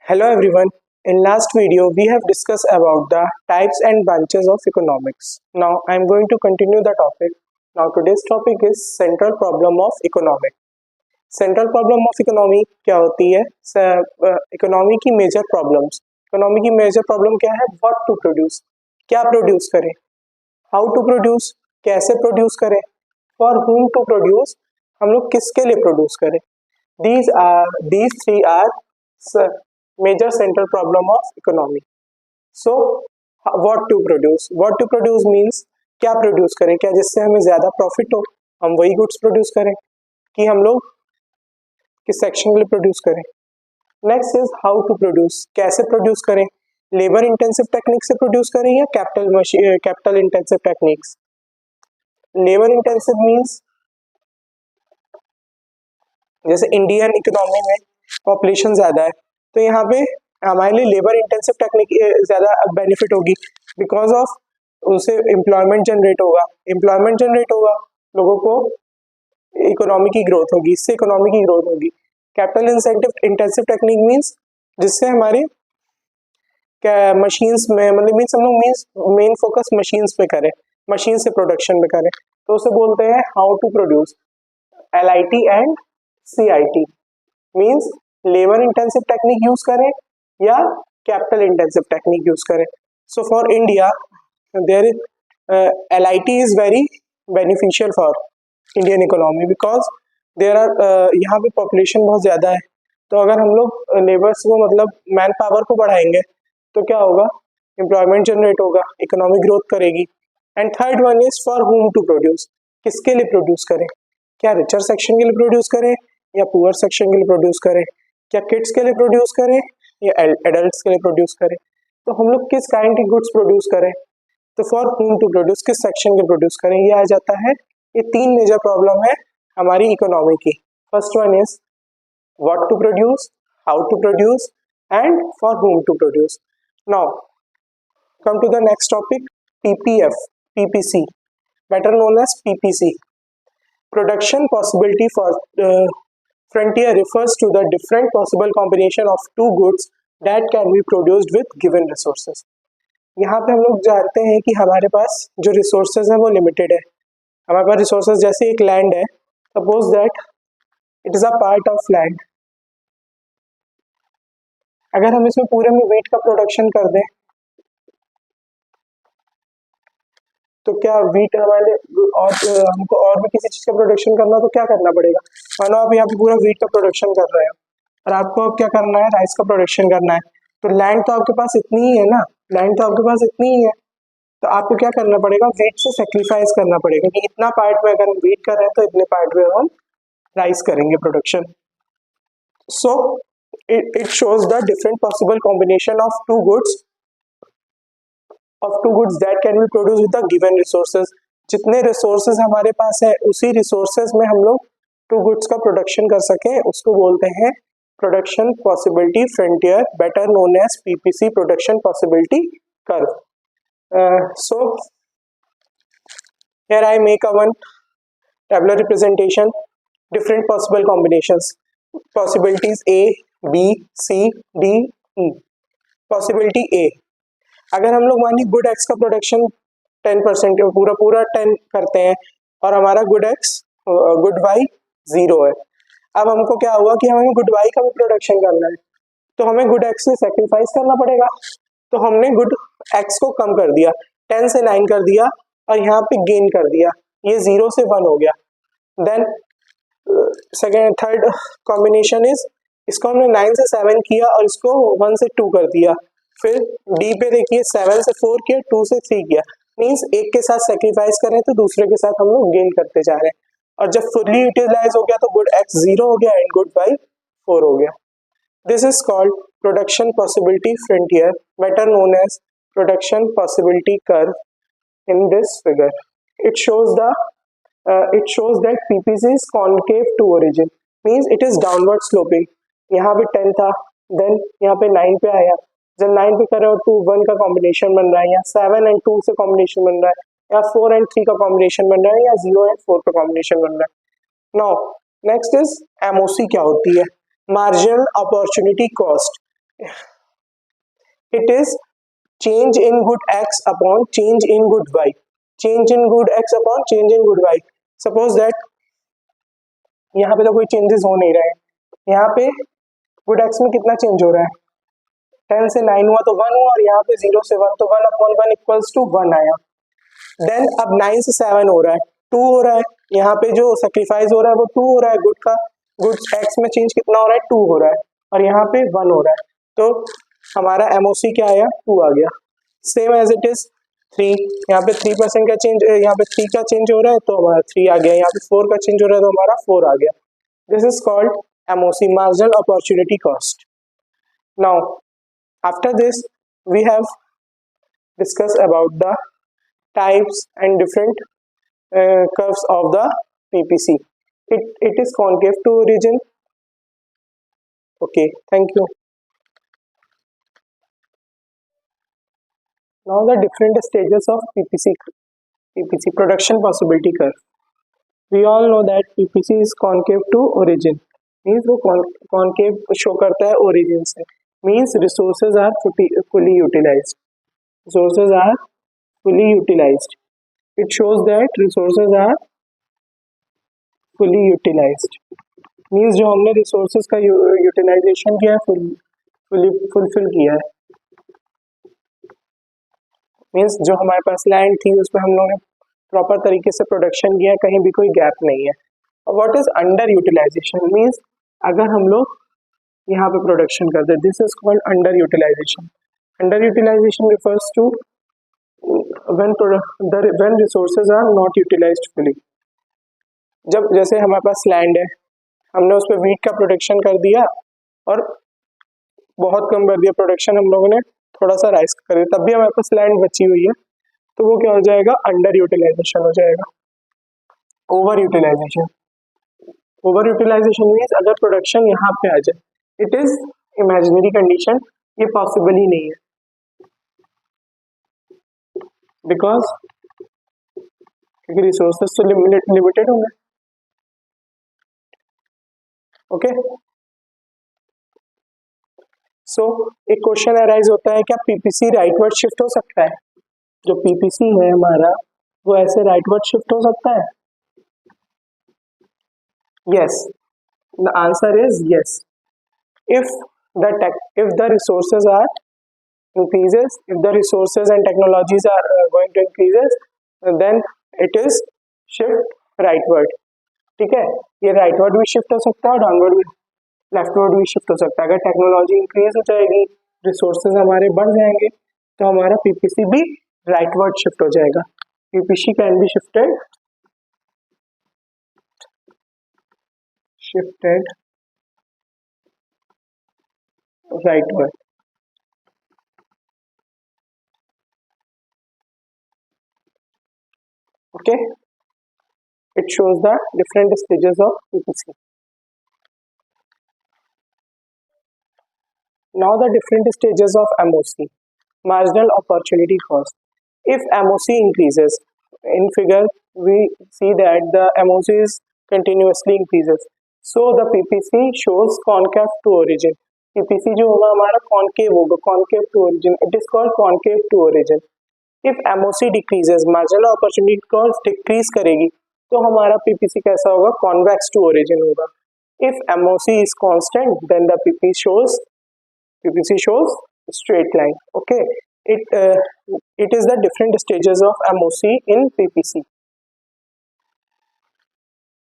Hello everyone. In last video we have discussed about the types and branches of economics. Now I am going to continue the topic. Now today's topic is central problem of economic. Central problem of economy क्या होती है? Economy की major problems. Economy की major problem क्या है? What to produce, क्या produce करें, how to produce, कैसे प्रोड्यूस करें, फॉर whom टू प्रोड्यूस, हम लोग किसके लिए प्रोड्यूस करें. These three are major central problem of economy. So what to produce means क्या प्रोड्यूस करें, क्या जिससे हमें ज्यादा प्रॉफिट हो हम वही गुड्स प्रोड्यूस करें कि हम लोग किस सेक्शन के लिए प्रोड्यूस करें. Next is how to produce, कैसे प्रोड्यूस करें, लेबर इंटेंसिव टेक्निक से प्रोड्यूस करें या capital intensive techniques. Labour intensive means जैसे इंडियन इकोनॉमी में पॉपुलेशन ज्यादा है तो यहाँ पे हमारे लिए लेबर इंटेंसिव टेक्निक ज्यादा बेनिफिट होगी बिकॉज ऑफ उनसे एम्प्लॉयमेंट जनरेट होगा, लोगों को इकोनॉमी की ग्रोथ होगी, इससे इकोनॉमी की ग्रोथ होगी. कैपिटल इंटेंसिव टेक्निक मींस जिससे हमारे मशीन्स में मतलब मींस हम लोग मेन फोकस मशीन्स पे करें, मशीन से प्रोडक्शन पे करें, तो उसे बोलते हैं how to produce. LIT and CIT means labour intensive technique use करें या कैपिटल इंटेंसिव टेक्निक यूज करें. So for India there is LIT is very beneficial for Indian economy because there are यहाँ पे पॉपुलेशन बहुत ज़्यादा है. तो अगर हम लोग लेबर्स को मतलब मैन पावर को बढ़ाएंगे तो क्या होगा, एम्प्लॉयमेंट जनरेट होगा, इकोनॉमिक ग्रोथ करेगी. And third one is for whom to produce, किसके लिए प्रोड्यूस करें, क्या रिचर सेक्शन के लिए प्रोड्यूस करें या पुअर सेक्शन के लिए प्रोड्यूस करें, क्या किड्स के लिए प्रोड्यूस करें या एडल्ट्स के लिए प्रोड्यूस करें. तो हम लोग किस काइंड की गुड्स प्रोड्यूस करें, तो फॉर whom टू प्रोड्यूस, किस सेक्शन के प्रोड्यूस करें, ये आ जाता है. ये तीन मेजर प्रॉब्लम है हमारी इकोनॉमी की. First one is what to produce, how to produce and for whom to produce. Now come to the next topic, PPC, better known as PPC. Production possibility for frontier refers to the different possible combination of two goods that can be produced with given resources. यहाँ पे हम लोग जानते हैं कि हमारे पास जो resources हैं वो लिमिटेड है. हमारे पास रिसोर्सेज जैसे एक लैंड है, suppose that it is a part of land. अगर हम इसमें पूरे में वीट का प्रोडक्शन कर दें तो क्या वीट हमारे और हमको और भी किसी चीज का प्रोडक्शन करना तो क्या करना पड़ेगा. मानो आप यहाँ पे पूरा वीट का प्रोडक्शन कर रहे हो और आपको अब क्या करना है, राइस का प्रोडक्शन करना है. तो लैंड तो आपके पास इतनी ही है ना, लैंड तो आपके पास इतनी ही है, तो आपको क्या करना पड़ेगा, वीट से सेक्रीफाइस करना पड़ेगा कि इतना पार्ट में अगर हम वीट कर रहे हैं तो इतने पार्ट में हम राइस करेंगे production. So it shows the different possible combination of two goods that can be produced with the given resources. जितने रिसोर्सेज हमारे पास है उसी रिसोर्सेज में हम लोग टू गुड्स का प्रोडक्शन कर सके उसको बोलते हैं production possibility frontier, better known as PPC, production possibility curve. So here I make a one tabular representation, different possible combinations, possibilities A, B, C, D, E. Possibility A, अगर हम लोग मानिए गुड एक्स का production 10% पूरा 10 करते हैं और हमारा गुड वाई 0 है. अब हमको क्या हुआ कि हमें गुड वाई का भी प्रोडक्शन करना है तो हमें गुड एक्स से सेक्रीफाइस करना पड़ेगा. तो हमने गुड एक्स को कम कर दिया, 10 से 9 कर दिया और यहाँ पे गेन कर दिया, ये 0 से 1 हो गया. देन थर्ड कॉम्बिनेशन इज इसको हमने 9 से 7 किया और इसको 1 से 2 कर दिया. फिर डी पे देखिए 7 से 4 किया, 2 से 3 किया, मींस एक के साथ सेक्रीफाइस करें तो दूसरे के साथ हम लोग गेन करते जा रहे हैं. और जब फुल्ली यूटिलाइज हो गया तो गुड एक्स 0 हो गया एंड गुड वाई 4 हो गया. This is called production possibility frontier, better known as production possibility curve. In this figure it shows that PPC is concave to origin, means it is downward sloping. यहाँ पे 10 था, then यहाँ पे 9 पे आया, जब 9 पे करे और 2 1 का कॉम्बिनेशन बन रहा है, या 7 एंड 2 से कॉम्बिनेशन बन रहा है, या 4 एंड 3 का कॉम्बिनेशन बन रहा है, या 0 एंड 4 का कॉम्बिनेशन बन रहा है. नाउ नेक्स्ट इज MOC क्या होती है, marginal opportunity cost. It is change in good x upon change in good y. Change in good x upon change in good y. Suppose that यहाँ पे तो कोई चेंजेस हो नहीं रहे हैं, यहाँ पे गुड एक्स में कितना चेंज हो रहा है, 10 से 9 हुआ तो 1 हुआ, और यहाँ पे 0 से 1 तो 1 अपॉन 1 इक्वल्स टू 1 आया। देन अब 9 से 7 हो रहा है, 2 हो रहा है, यहाँ पे जो सेक्रीफाइस हो रहा है वो 2 हो रहा है, गुड का गुड एक्स में चेंज कितना हो रहा है, 2 हो रहा है, और यहाँ पे 1 हो रहा है, तो हमारा एमओसी क्या आया, 2 आ गया। सेम एज इट इज 3, यहाँ पे 3% का चेंज, यहाँ पे 3 का चेंज हो रहा है तो हमारा 3 आ गया, यहाँ पे 4 का चेंज हो रहा है तो हमारा 4 आ गया। This is called MOC, marginal opportunity cost. Now after this we have discussed about the types and different curves of the PPC. It is concave to origin. Okay, thank you. Now the different stages of PPC production possibility curve. We all know that PPC is concave to origin. Means वो concave show करता है origin से. Means resources are fully utilized. Resources are fully utilized. It shows that resources are fully utilized. Means जो हमने resources का utilization किया है fully fulfill किया है. Means जो हमारे पास land थी उस पर हम लोगों ने proper तरीके से production किया है, कहीं भी कोई gap नहीं है. और what is under utilization? Means अगर हम लोग यहाँ पे प्रोडक्शन करते हैं, this is called under utilisation. Under utilisation refers to when resources are not utilised fully. जब जैसे हमारे पास लैंड है, हमने उस पर वीट का प्रोडक्शन कर दिया और बहुत कम कर दिया प्रोडक्शन, हम लोगों ने थोड़ा सा राइस कर दिया, तब भी हमारे पास लैंड बची हुई है, तो वो क्या हो जाएगा, अंडर यूटिलाइजेशन हो जाएगा. Over utilisation. Over utilisation means अगर प्रोडक्शन यहाँ पे आ जाए, इट इज इमेजिनरी कंडीशन, ये पॉसिबल ही नहीं है, बिकॉज क्योंकि रिसोर्सेज तो लिमिटेड होंगे. ओके, सो एक क्वेश्चन अराइज होता है, क्या पीपीसी राइटवर्ड शिफ्ट हो सकता है? जो पीपीसी है हमारा वो ऐसे राइटवर्ड शिफ्ट हो सकता है? Yes, the answer is yes. If the resources are increases, if the resources and technologies are going to increases, then it is shift rightward. ठीक है, ये rightward भी shift हो सकता है और downward भी, leftward भी shift हो सकता है. अगर टेक्नोलॉजी इंक्रीज हो जाएगी, रिसोर्सेज हमारे बढ़ जाएंगे, तो हमारा पीपीसी भी rightward shift हो जाएगा. PPC can be shifted rightward. Okay, it shows the different stages of PPC. Now the different stages of MOC, marginal opportunity cost. If MOC increases, in figure we see that the MOC is continuously increases, so the PPC shows concave to origin. PPC जो होगा हमारा concave होगा, concave to origin. It is called concave to origin. If MOC decreases, marginal opportunity cost decrease करेगी, तो हमारा PPC कैसा होगा, convex to origin होगा. If MOC is constant, then the PPC shows straight line. Okay, it is the different stages of MOC in PPC.